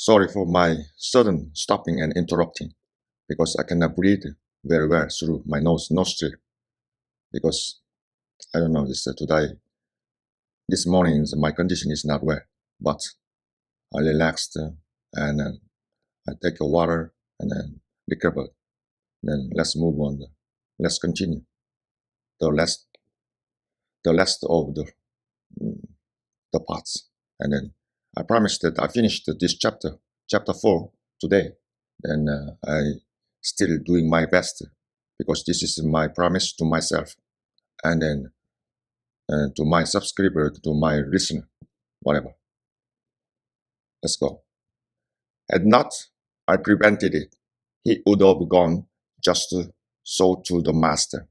Sorry for my sudden stopping and interrupting, because I cannot breathe very well through my nostril. Because I don't know, this morning my condition is not well, but I relaxed and I take a water and then recover. Then let's move on. Let's continue the rest of the parts, and then I promised that I finished this chapter 4 today. Then I still doing my best, because this is my promise to myself, and then to my subscriber, to my listener, whatever. Let's go. Had not I prevented it, he would have gone just so to the master,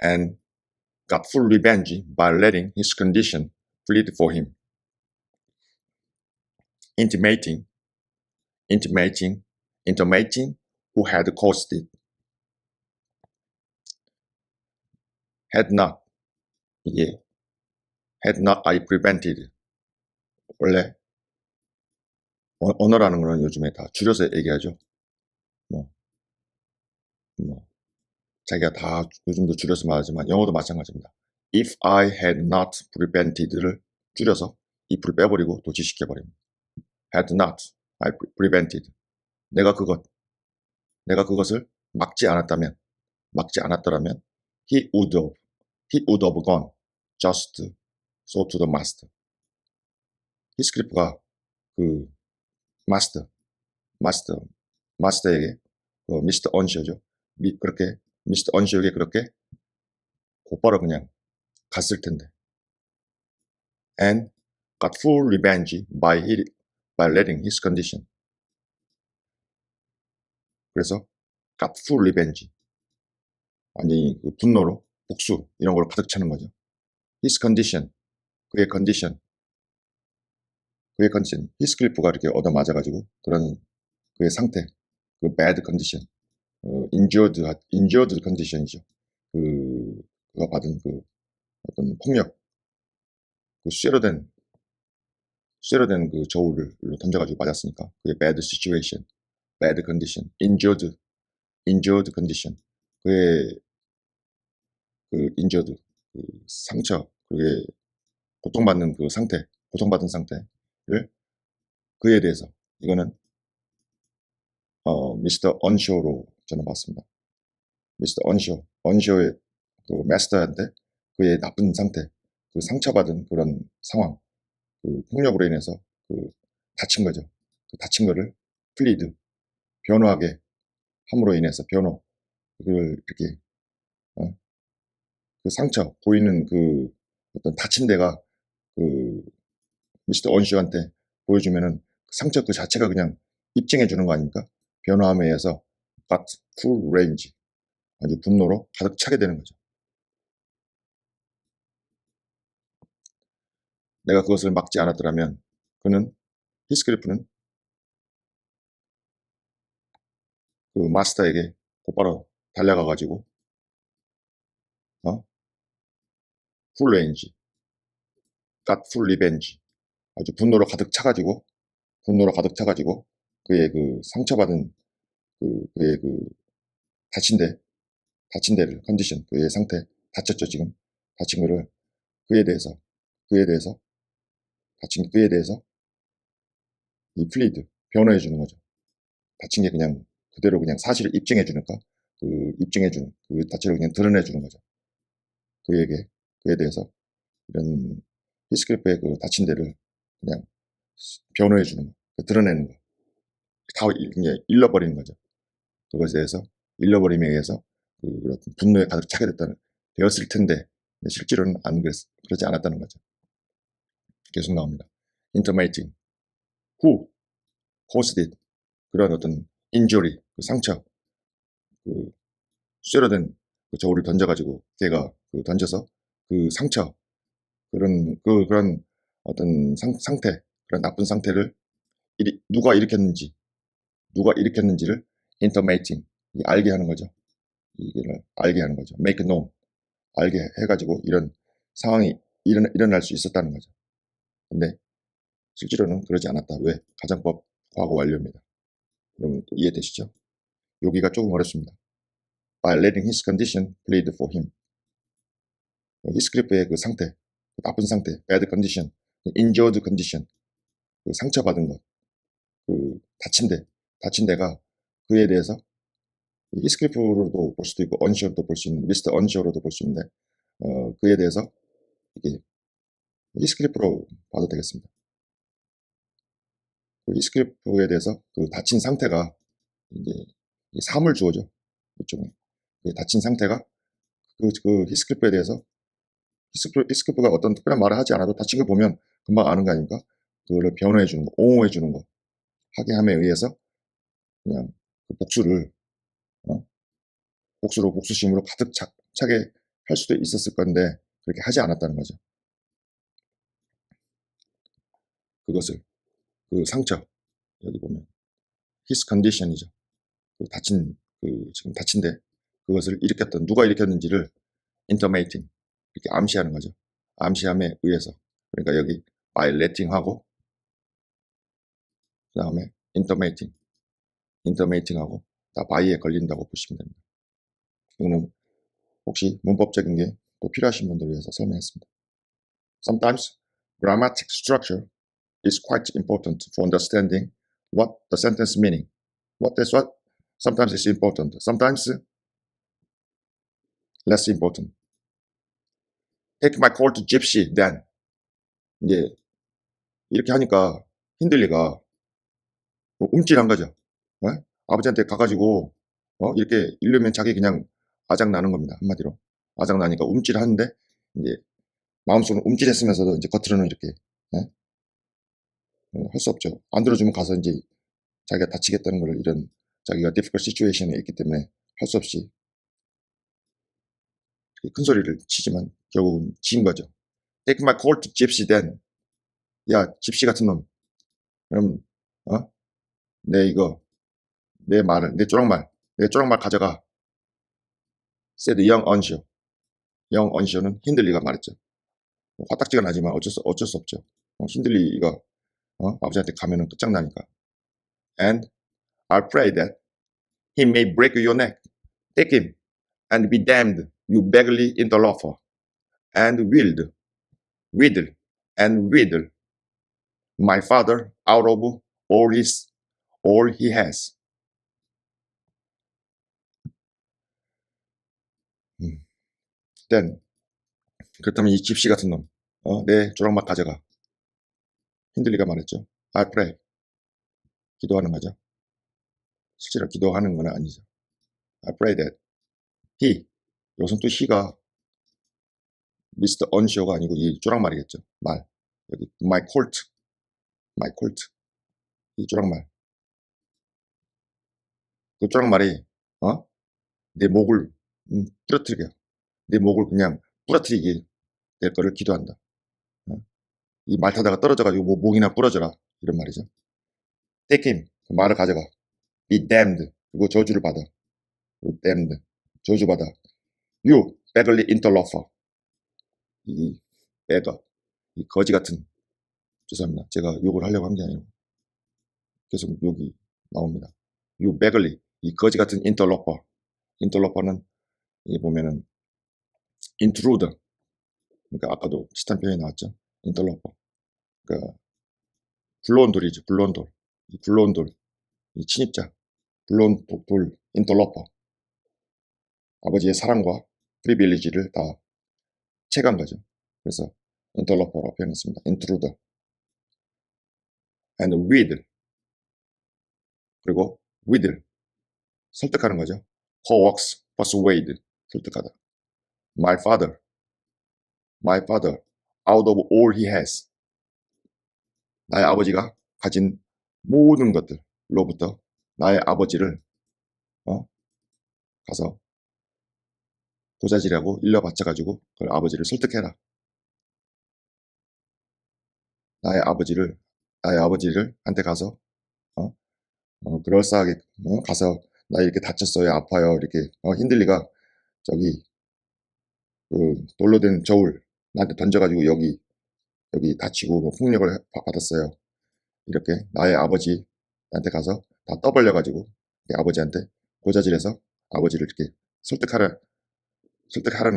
and got full revenge by letting his condition plead for him, intimating who had caused it. Had not I prevented it. 원래 언어라는 거는 요즘에 다 줄여서 얘기하죠. 자기가 다 요즘도 줄여서 말하지만 영어도 마찬가지입니다. If I had not prevented를 줄여서 if를 빼버리고 도치시켜버립니다. Had not I prevented. 내가 그것을 막지 않았더라면 he would have gone just so to the master. 히스클리프가 그 마스터에게 미스터 언시어죠. 그렇게 미스터 언시어에게 그렇게 곧바로 그냥 갔을 텐데. And got full revenge by letting his condition. 그래서 got full revenge. 완전히 그 분노로 복수 이런 걸로 가득 차는 거죠. His condition. 그의 컨디션. 히스클리프가 이렇게 얻어맞아가지고 그런 그의 상태. 그 bad condition. injured condition이죠. 그가 받은 그 어떤 폭력. 그 쇠로된 그 저울로 던져가지고 맞았으니까 그게 bad situation, bad condition, injured condition. 그의 그 injured 그 상처, 그게 고통받는 상태를 그에 대해서 이거는 미스터 언쇼로 저는 봤습니다. 미스터 언쇼의 그 마스터한테 그의 나쁜 상태, 그 상처받은 그런 상황, 그 폭력으로 인해서 그 다친 거죠. 그 다친 거를 플리드, 변호하게 함으로 인해서 그걸 이렇게 그 상처 보이는 그 어떤 다친 데가 그 미스터 언쇼한테 보여주면은 그 상처 그 자체가 그냥 입증해 주는 거 아닙니까? 변호함에 의해서 got full range, 아주 분노로 가득 차게 되는 거죠. 내가 그것을 막지 않았더라면 히스클리프는 그 마스터에게 곧바로 달려가가지고 full range, got full revenge, 아주 분노로 가득 차가지고 그의 그 상처받은 그의 그 다친 데를 컨디션, 그의 상태 다쳤죠. 지금 다친 거를 그에 대해서 다친 그에 대해서 이 플리드 변호해 주는 거죠. 다친 게 그냥 그대로 그냥 사실을 입증해 주니까 입증해 주는 그 자체를 그냥 드러내 주는 거죠. 그에 대해서 이런 히스클리프의 그 다친 데를 그냥 변호해 주는 거, 드러내는 거, 다 그냥 잃어버리는 거죠. 그것에 대해서 잃어버림에 의해서 그런 분노에 가득 차게 되었을 텐데 실제로는 그러지 않았다는 거죠. 계속 나옵니다. Intimating who caused it, 그런 어떤 injury, 그 상처, 그 쇠로된 그 저울을 던져가지고 걔가 던져서 그 상처, 그런 어떤 상태, 그런 나쁜 상태를 누가 일으켰는지를 intimating, 알게 하는 거죠. 이걸 알게 하는 거죠. make known, 알게 해가지고 이런 상황이 일어날 수 있었다는 거죠. 근데 실제로는 그러지 않았다. 왜? 가정법 과거 완료입니다. 여러분 이해되시죠? 여기가 조금 어렵습니다. By letting his condition plead for him. 히스클리프의 그 상태, 나쁜 상태, bad condition, injured condition, 그 상처받은 것, 그 다친 데가 그에 대해서 히스클리프로도 볼 수도 있고 언시어로도 볼 수 있는 미스터 언시어로도 볼 수 있는데 그에 대해서 이게 히스클리프로 봐도 되겠습니다. 그 히스클리프에 대해서 그 다친 상태가 이제 삶을 주어져 일종의 그 다친 상태가 그 히스클리프에 대해서 히스클리프가 어떤 특별한 말을 하지 않아도 다친 거 보면 금방 아는 거 아닙니까? 그거를 변호해 주는 거, 옹호해 주는 거 하게 함에 의해서 그냥 그 복수를 복수로 복수심으로 가득 차게 할 수도 있었을 건데 그렇게 하지 않았다는 거죠. 그것을 그 상처 여기 보면 his condition이죠. 지금 다친데 그것을 일으켰던 누가 일으켰는지를 intimating 이렇게 암시하는 거죠. 암시함에 의해서 그러니까 여기 by letting 하고 그 다음에 intimating 하고 다 by에 걸린다고 보시면 됩니다. 이거는 혹시 문법적인 게 또 필요하신 분들을 위해서 설명했습니다. Sometimes grammatic structure is quite important for understanding what the sentence meaning. Sometimes it's important. Sometimes less important. Take my call to gypsy then. 이제 이렇게 하니까 힌들리가 움찔한 거죠. 아버지한테 가가지고 이렇게 이르면 자기 그냥 아작 나는 겁니다. 한마디로 아작 나니까 움찔하는데 이제 마음속으로 움찔했으면서도 이제 겉으로는 이렇게 할 수 없죠. 안 들어주면 가서 이제 자기가 다치겠다는 걸 이런 자기가 difficult situation에 있기 때문에 할 수 없이 큰 소리를 치지만 결국은 진 거죠. Take my call to gypsy then. 야, 집시 같은 놈. 그럼 내 말을 내 쪼락말 가져가. said young unsure. young unsure는 힌들리가 말했죠. 화딱지가 나지만 어쩔 수 없죠. 힌들리가 아버지한테 가면은 끝장나니까. And I pray that he may break your neck. Take him and be damned, you beggarly interloper. And wheedle my father out of all he has. Then 그렇다면 이 집시 같은 놈, 내 조랑막 가져가. 힌들리가 말했죠. I pray. 기도하는 거죠. 실제로 기도하는 건 아니죠. I pray that he, 여기서 또 he가 Mr. Unsure가 아니고 이 조랑말이겠죠. 말. 여기 my colt. 이 조랑말. 그 조랑말이 내 목을 부러뜨리게, 내 목을 그냥 부러뜨리게 될 거를 기도한다. 이 말 타다가 떨어져가지고 뭐 목이나 부러져라 이런 말이죠. Take him. 그 말을 가져가. Be damned. 그리고 저주를 받아. damned. 저주 받아. You beggarly interloper. 이 beggar. 이 거지 같은. 죄송합니다. 제가 욕을 하려고 한 게 아니고 계속 욕이 나옵니다. You beggarly. 이 거지 같은 interloper. interloper는 이 보면은 intruder. 그러니까 아까도 비슷한 표현이 나왔죠. interloper. 그러니까 굴러온 돌이죠. 굴러온 돌. 이 굴러온 돌. 이 침입자. 굴러온 돌. interloper. 아버지의 사랑과 프리빌리지를 다 채간 거죠. 그래서 interloper라고 표현했습니다. intruder. and wheedle. 그리고 wheedle. 설득하는 거죠. coax, persuade. 설득하다. My father, out of all he has. 나의 아버지가 가진 모든 것들로부터 나의 아버지를 가서 고자질하고 일러 바쳐가지고 그 아버지를 설득해라. 나의 아버지를 한테 가서 그럴싸하게 가서 나 이렇게 다쳤어요, 아파요, 이렇게 힌들리가 저기 그 돌로 된 저울 나한테 던져가지고 여기 다치고 뭐 폭력을 받았어요. 이렇게 나의 아버지한테 가서 다 떠벌려가지고 아버지한테 고자질해서 아버지를 이렇게 설득하라는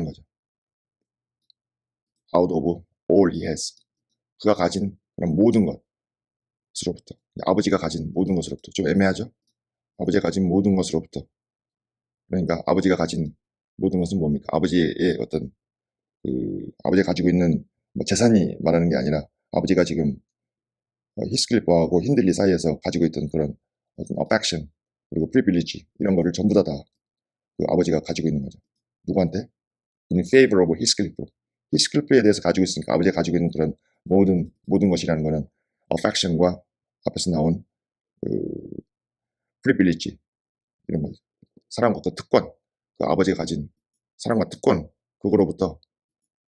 거죠. Out of all he has. 그가 가진 그런 모든 것으로부터, 아버지가 가진 모든 것으로부터. 좀 애매하죠? 아버지가 가진 모든 것으로부터. 그러니까 아버지가 가진 모든 것은 뭡니까? 아버지의 어떤 아버지가 가지고 있는 뭐 재산이 말하는 게 아니라 아버지가 지금 히스클리프하고 힌들리 사이에서 가지고 있던 그런 어떤 affection 그리고 privilege 이런 거를 전부 다 그 아버지가 가지고 있는 거죠. 누구한테? In favor of 히스클리프. 히스클리프에 대해서 가지고 있으니까 아버지가 가지고 있는 그런 모든 것이라는 거는 affection과 앞에서 나온 그 privilege 이런 거죠. 사랑과 그 특권, 그 아버지가 가진 사랑과 특권 그거로부터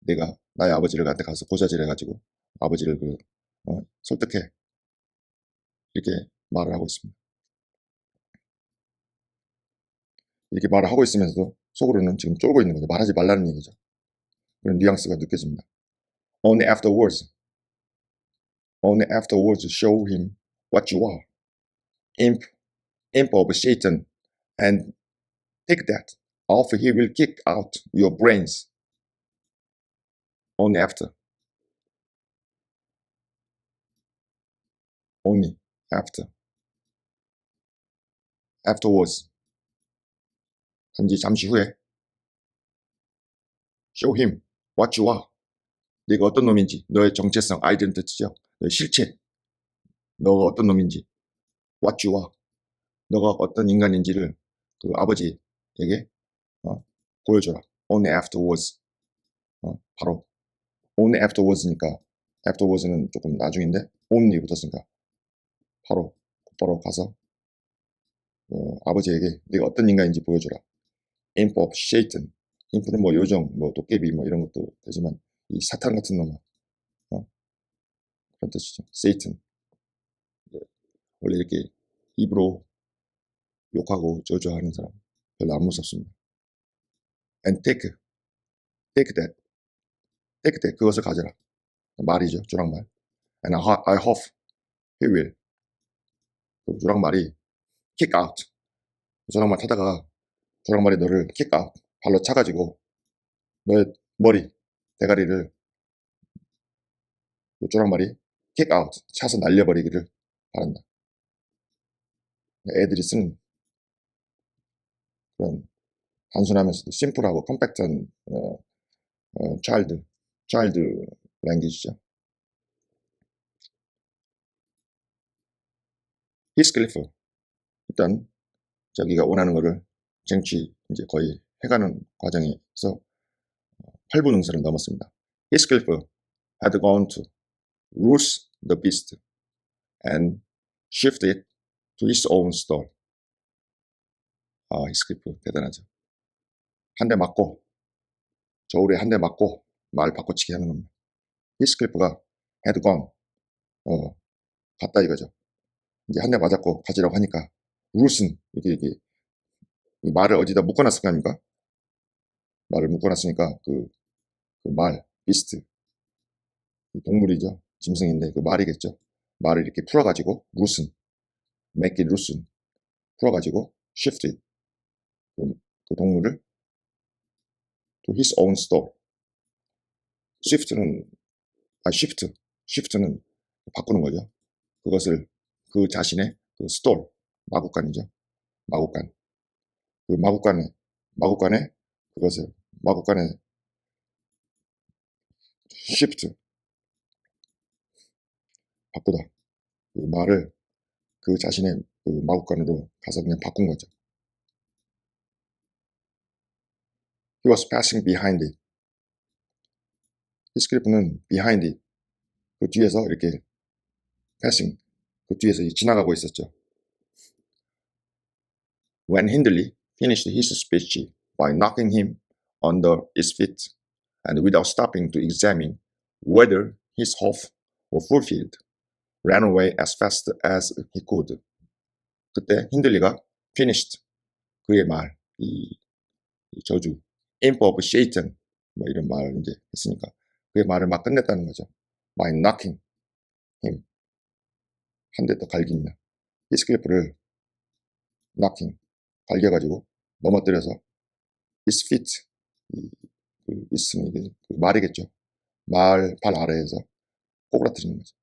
내가 나의 아버지를 한테 가서 고자질해가지고 아버지를 설득해 이렇게 말을 하고 있습니다. 이렇게 말을 하고 있으면서도 속으로는 지금 쫄고 있는 거죠. 말하지 말라는 얘기죠. 그런 뉘앙스가 느껴집니다. Only afterwards show him what you are. Imp of Satan, and take that off he will kick out your brains. Only after. Only after. Afterwards. 단지 잠시 후에 show him what you are. 네가 어떤 놈인지, 너의 정체성, 아이덴티티죠. 너의 실체, 너가 어떤 놈인지, what you are. 너가 어떤 인간인지를 그 아버지에게 보여줘라. Only afterwards. 바로 only afterwards니까 afterwards는 조금 나중인데 only 붙었으니까 바로 곧바로 가서 아버지에게 네가 어떤 인간인지 보여줘라. Imp of Satan. im프는 뭐 요정, 뭐 도깨비 뭐 이런 것도 되지만 이 사탄 같은 놈아 그런 뜻이죠. Satan. 원래 이렇게 입으로 욕하고 저주하는 사람 별로 안 무섭습니다. And take that 그것을 가져라. 말이죠. 조랑말. And I hope he will. 그 조랑말이 kick out. 조랑말 타다가 조랑말이 너를 kick out. 발로 차가지고 너의 머리, 대가리를 그 조랑말이 kick out. 차서 날려버리기를 바란다. 애들이 쓰는 그런 단순하면서도 심플하고 컴팩트한 차일드 랭귀지죠. 히스클리프 일단 자기가 원하는 거를 쟁취 이제 거의 해가는 과정에서 8분 응선을 넘었습니다. Heathcliff had gone to rouse the beast and shift it to his own stall. 히스클리프 대단하죠. 한 대 맞고 저울에 한 대 맞고 말 바꿔치기 하는 겁니다. 히스클리프가 had gone 갔다 이거죠. 이제 한 대 맞았고 가지라고 하니까 루슨 이게 이 말을 어디다 묶어놨을 거 아닙니까? 말을 묶어놨으니까 그 말 비스트 동물이죠. 짐승인데 그 말이겠죠. 말을 이렇게 풀어가지고 루슨 make it loosen 풀어가지고 shift it 그 동물을 to his own stall. shift는 바꾸는 거죠. 그것을 그 자신의 그 stall 마구간이죠. 마구간. 그 마구간에 그것을 마구간에 shift 바꾸다. 그 말을 그 자신의 그 마구간으로 가서 그냥 바꾼 거죠. He was passing behind it. 히스클리프는 behind it. 그 뒤에서 이렇게 passing. 그 뒤에서 지나가고 있었죠. When Hindley finished his speech by knocking him under his feet and without stopping to examine whether his hope were fulfilled, ran away as fast as he could. 그때 힌들리가 finished 그의 말, 이 저주, imp of Satan 뭐 이런 말을 이제 했으니까 그의 말을 막 끝냈다는 거죠. By knocking him 한 대 더 갈깁니다. 히스클리프를 knocking, 갈겨가지고 넘어뜨려서 his feet, 있으면 이게 그 말이겠죠. 말 발 아래에서 꼬부라뜨리는 거죠.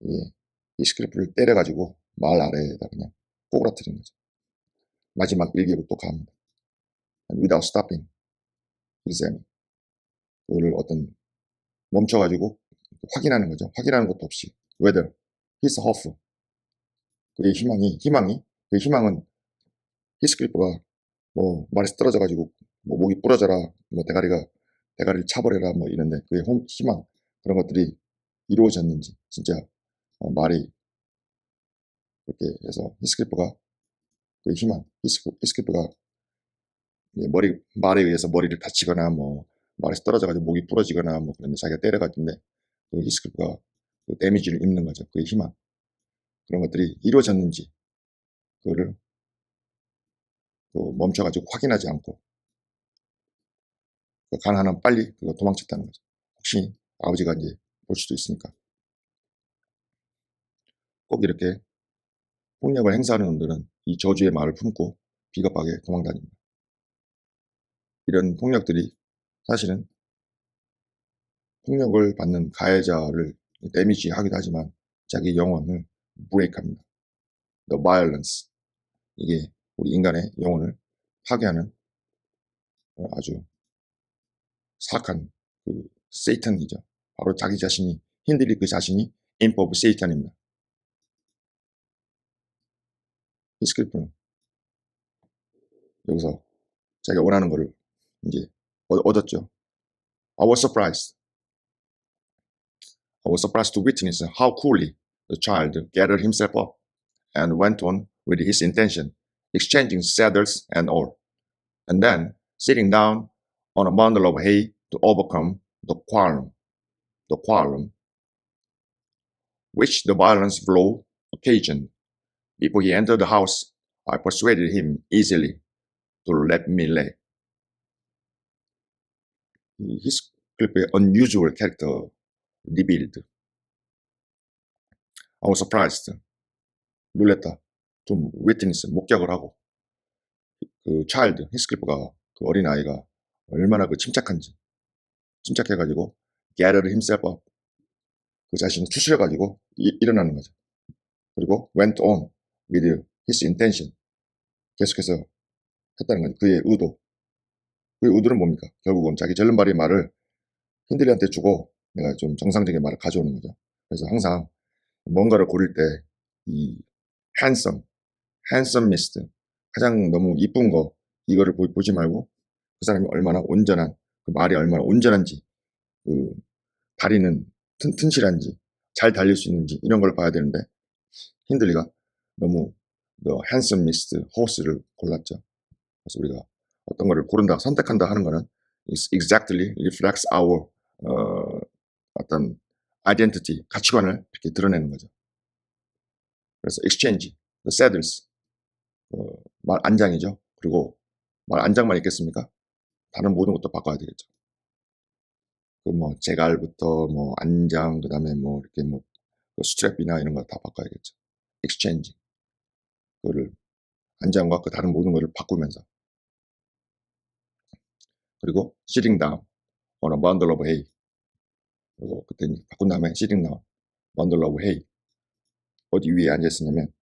예, 히스클리프를 때려가지고 말 아래에다 그냥 꼬부라뜨리는 거죠. 마지막 일기로 또 갑니다. And without stopping, examine. 그거를 어떤 멈춰가지고 확인하는 거죠. 확인하는 것도 없이 whether his hope, 그의 그 희망은 히스클리프가 뭐 말에서 떨어져가지고 뭐 목이 부러져라, 뭐 대가리를 차버려라 뭐 이런데 그의 희망 그런 것들이 이루어졌는지 진짜 말이 그렇게 해서 히스클리프가 그 희망 히스클리프가 말에 의해서 머리를 다치거나 뭐 말에서 떨어져가지고 목이 부러지거나 뭐 그런데 자기가 때려갔는데 그 히스클리프가 그 데미지를 입는 거죠. 그의 희망 그런 것들이 이루어졌는지 그거를 멈춰가지고 확인하지 않고 가능한 빨리 그거 도망쳤다는 거죠. 혹시 아버지가 이제 볼 수도 있으니까 꼭 이렇게 폭력을 행사하는 놈들은 이 저주의 말을 품고 비겁하게 도망다닙니다. 이런 폭력들이 사실은 폭력을 받는 가해자를 데미지 하기도 하지만 자기 영혼을 브레이크합니다. The violence, 이게 우리 인간의 영혼을 파괴하는 아주 사악한 그 세이탄이죠. 바로 자기 자신이 힌들리 그 자신이 imp of Satan입니다. 히스클리프는 여기서 자기가 원하는 거를 이제 얻었죠. I was surprised. I was surprised to witness how coolly the child gathered himself up and went on with his intention, exchanging saddles and all, and then sitting down on a bundle of hay to overcome the quarrel which the violence blow occasioned. Before he entered the house, I persuaded him easily to let me lay. His unusual character revealed. I was surprised. 놀랬다. 좀 witness, 목격을 하고 그 child, 히스클리프가 그 어린아이가 얼마나 그 침착해가지고 gathered himself up, 그 자신을 추스려가지고 일어나는 거죠. 그리고 went on with his intention, 계속해서 했다는 거죠. 그의 의도. 그의 의도는 뭡니까? 결국은 자기 절름발이 말을 힌들리한테 주고 내가 좀 정상적인 말을 가져오는 거죠. 그래서 항상 뭔가를 고를 때 이 handsomest, 가장 너무 이쁜 거 이거를 보지 말고 그 사람이 얼마나 온전한, 그 말이 얼마나 온전한지, 그 다리는 튼실한지, 잘 달릴 수 있는지 이런 걸 봐야 되는데 힌들리가 너무 the handsomest horse를 골랐죠. 그래서 우리가 어떤 거를 고른다, 선택한다 하는 거는 exactly reflects our 어떤 identity, 가치관을 이렇게 드러내는 거죠. 그래서 exchange, the saddles, 말 안장이죠. 그리고 말 안장만 있겠습니까? 다른 모든 것도 바꿔야 되겠죠. 그 뭐 제갈부터 뭐 안장, 그다음에 뭐 이렇게 뭐 스트랩이나 이런 거 다 바꿔야겠죠. exchange, 그거를 안장과 그 다른 모든 것을 바꾸면서, 그리고 sitting down on a bundle of hay, 그리고 그때 바꾼 다음에 sitting down, bundle of hay, 어디 위에 앉아 있었냐면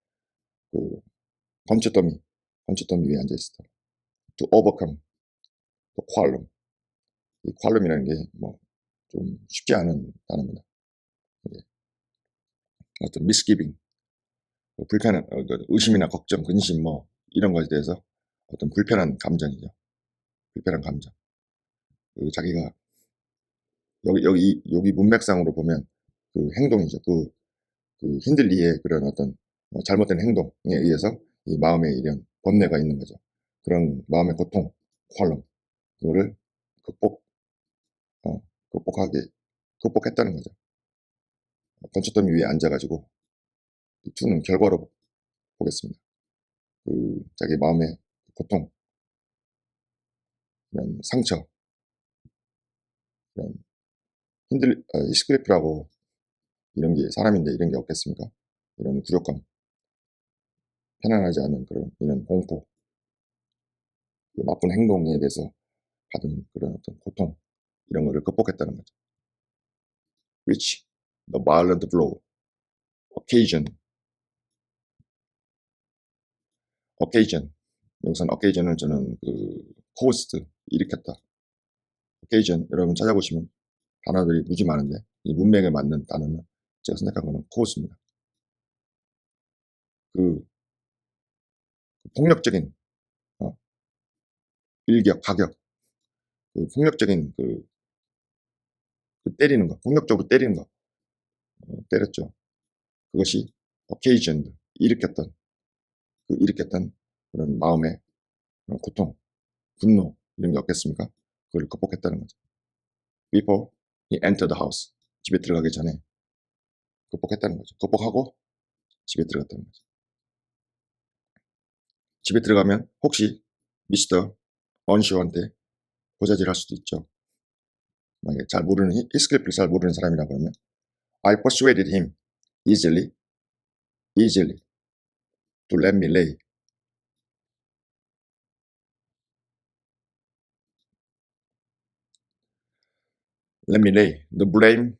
그 검초더미 위에 앉아 있었다. To overcome the quarrel. 이 quarrel이라는 게 뭐 좀 쉽지 않은 단어입니다. 어떤 misgiving, 불편한 의심이나 걱정, 근심 뭐 이런 것에 대해서 어떤 불편한 감정이죠. 불편한 감정. 자기가 여기 문맥상으로 보면 그 행동이죠. 그 힌들리의 그런 어떤 잘못된 행동에 의해서 이 마음에 이런 번뇌가 있는 거죠. 그런 마음의 고통, 퀄럼, 그거를 어, 극복했다는 거죠. 건초더미 위에 앉아가지고 이 투는 결과로 보겠습니다. 자기 마음의 고통, 이런 상처, 이런 히스클리프라고 이런 게 사람인데 이런 게 없겠습니까? 이런 굴욕감, 편안하지 않은 그런 이런 공포, 그 나쁜 행동에 대해서 받은 그런 어떤 고통 이런 거를 극복했다는 거죠. Which the violent blow occasion occasion 여기서는 occasion을 저는 그 caused 일으켰다. occasion 여러분 찾아보시면 단어들이 무지 많은데 이 문맥에 맞는 단어는 제가 선택한 거는 cause입니다. 그 폭력적인 일격, 가격, 그 폭력적인 그 때리는 거, 폭력적으로 때리는 거, 때렸죠. 그것이 occasioned, 일으켰던 그런 마음의 그런 고통, 분노, 이런 게 없겠습니까? 그걸 극복했다는 거죠. Before he entered the house, 집에 들어가기 전에 극복했다는 거죠. 극복하고 집에 들어갔다는 거죠. 집에 들어가면 혹시 미스터 언쇼한테 고자질 할 수도 있죠. 만약에 잘 모르는, 히스클리프를 잘 모르는 사람이라 그러면 I persuaded him easily to let me lay the blame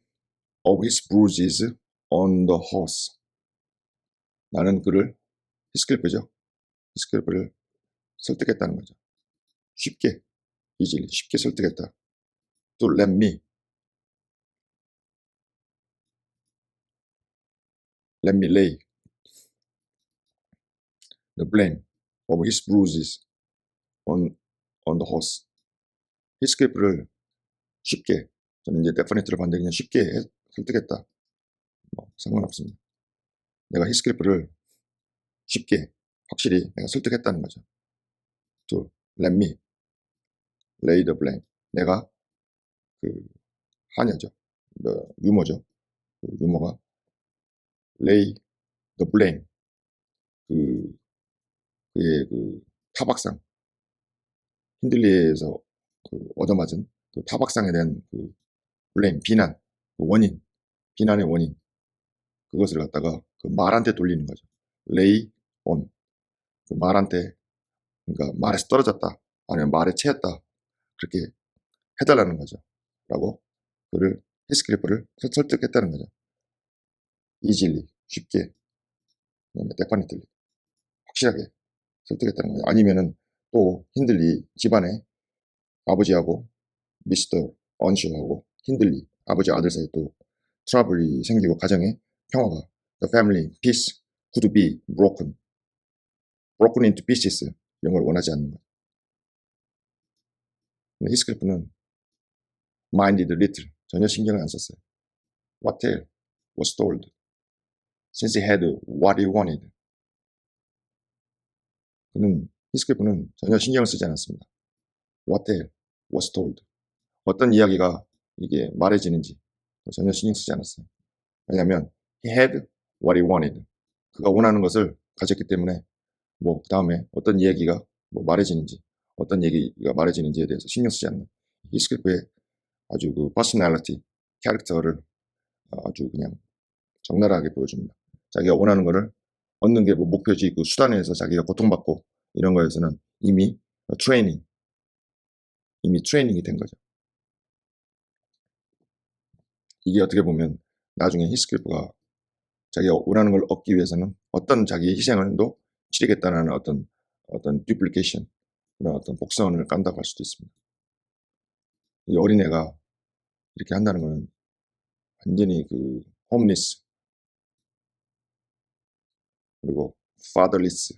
of his bruises on the horse. 나는 그를 히스클리프를 설득했다는 거죠. 쉽게 쉽게 설득했다. To let me lay the blame of his bruises on the horse. 히스클리프를 쉽게 저는 이제 데퍼니트를 봤는데 그냥 쉽게 설득했다. 상관없습니다. 내가 히스클리프를 쉽게 확실히 내가 설득했다는 거죠. To let me lay the blame. 내가 그 한여죠. 유머죠. 그 유머가 lay the blame. 그의 그 타박상 힌들리에서 그 얻어맞은 그 타박상에 대한 그 블레임 비난 그 원인 비난의 원인 그것을 갖다가 그 말한테 돌리는 거죠. lay on 그 말한테 그러니까 말에서 떨어졌다 아니면 말에 채였다 그렇게 해달라는 거죠. 라고 그를 히스클리프를 설득했다는 거죠. 이질리 쉽게 그다음에 데파니틀리 확실하게 설득했다는 거죠. 아니면은 또 힌들리 집안에 아버지하고 미스터 언쇼하고 힌들리 아버지 아들 사이 또 트러블이 생기고 가정에 평화가 the family peace could be broken into pieces 이런 걸 원하지 않는 거예요. 히스클리프는 minded little 전혀 신경을 안 썼어요. What tale was told since he had what he wanted. 히스클리프는 전혀 신경을 쓰지 않았습니다. What tale was told 어떤 이야기가 이게 말해지는지 전혀 신경 쓰지 않았어요. 왜냐하면 he had what he wanted. 그가 원하는 것을 가졌기 때문에 그 다음에 어떤 이야기가 말해지는지 어떤 얘기가 말해지는지에 대해서 신경 쓰지 않는 히스클리프의 아주 그 퍼스널리티 캐릭터를 아주 그냥 적나라하게 보여줍니다. 자기가 원하는 것을 얻는 게 목표지 그 수단에 서 자기가 고통받고 이런 거에서는 이미 트레이닝이 된 거죠. 이게 어떻게 보면 나중에 히스클리프가 자기가 원하는 걸 얻기 위해서는 어떤 자기의 희생을도 치르겠다는 어떤 듀플리케이션 그런 어떤 복선을 깐다고 할 수도 있습니다. 이 어린애가 이렇게 한다는 것은 완전히 그 홈리스 그리고 파더리스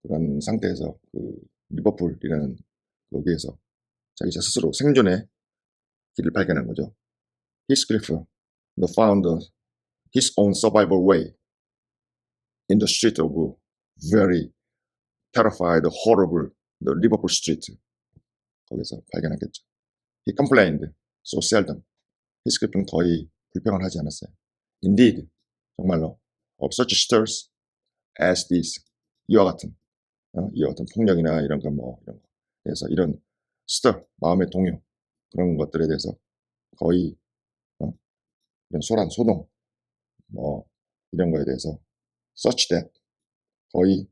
그런 상태에서 그 리버풀이라는 거기에서 자기 스스로 생존의 길을 발견한 거죠. Heathcliff found his own survival way in the street of very terrified, horrible the Liverpool street. 거기서 발견했겠죠. He complained so seldom. 히스클리프는 거의 불평을 하지 않았어요. Indeed, 정말로 of such stirs as these 이와 같은 폭력이나 이런 거 이런 거 그래서 이런 stir 마음의 동요 그런 것들에 대해서 거의 이런 소란 소동 뭐 이런 거에 대해서 such that 거의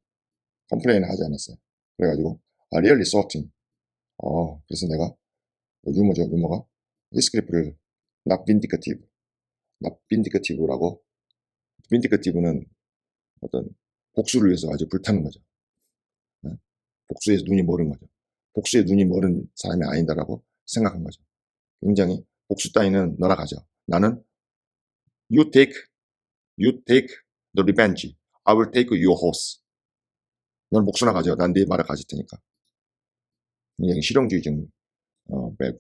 컴플레인 하지 않았어요. 그래가지고 really sorting. 그래서 내가 유머가 이 스크립트를 not vindicative라고 vindicative는 어떤 복수를 위해서 아주 불타는 거죠. 네? 복수에 눈이 멀은 거죠. 복수에 눈이 멀은 사람이 아니다라고 생각한 거죠. 굉장히 복수 따위는 너나 가져. 나는 you take the revenge. I will take your horse. 넌 복수나 가져. 난 네 말을 가질 테니까. 굉장히 실용주의적,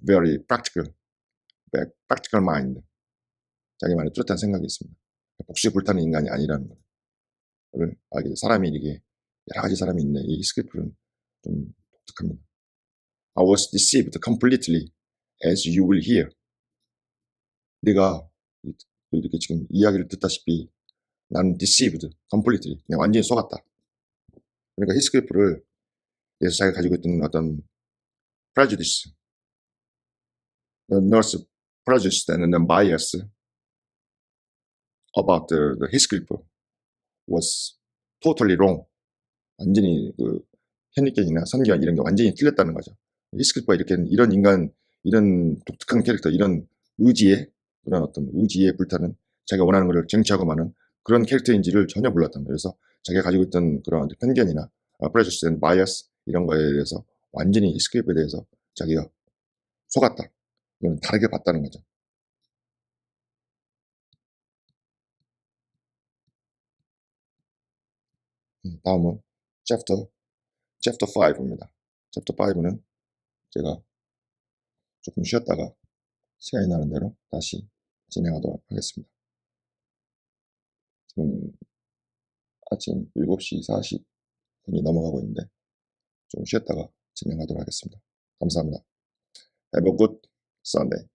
very practical mind. 자기만의 뚜렷한 생각이 있습니다. 복수에 불타는 인간이 아니라는 걸 알게 돼. 사람이 이게 여러 가지 사람이 있네. 이 스크립트는 좀 독특합니다. I was deceived completely, as you will hear. 네가 이렇게 지금 이야기를 듣다시피 나는 deceived completely. 내가 완전히 속았다. 그러니까 히스클리프를 대해서 자기가 가지고 있던 어떤 prejudice, nurse prejudice and then bias about the Heathcliff was totally wrong. 완전히 그 현익견이나 선견 이런 게 완전히 틀렸다는 거죠. 히스클리프가 이렇게 이런 인간, 이런 독특한 캐릭터, 이런 그런 어떤 의지에 불타는 자기가 원하는 것을 쟁취하고만은 그런 캐릭터인지를 전혀 몰랐던 거예요. 그래서 자기가 가지고 있던 그런 편견이나 prejudice and bias 이런 거에 대해서 완전히 히스클리프에 대해서 자기가 속았다. 이건 다르게 봤다는 거죠. 다음은 chapter 5입니다. chapter 5는 제가 조금 쉬었다가 시간이 나는 대로 다시 진행하도록 하겠습니다. 지금 아침 7시 40분이 넘어가고 있는데 좀 쉬었다가 진행하도록 하겠습니다. 감사합니다. Have a good Sunday.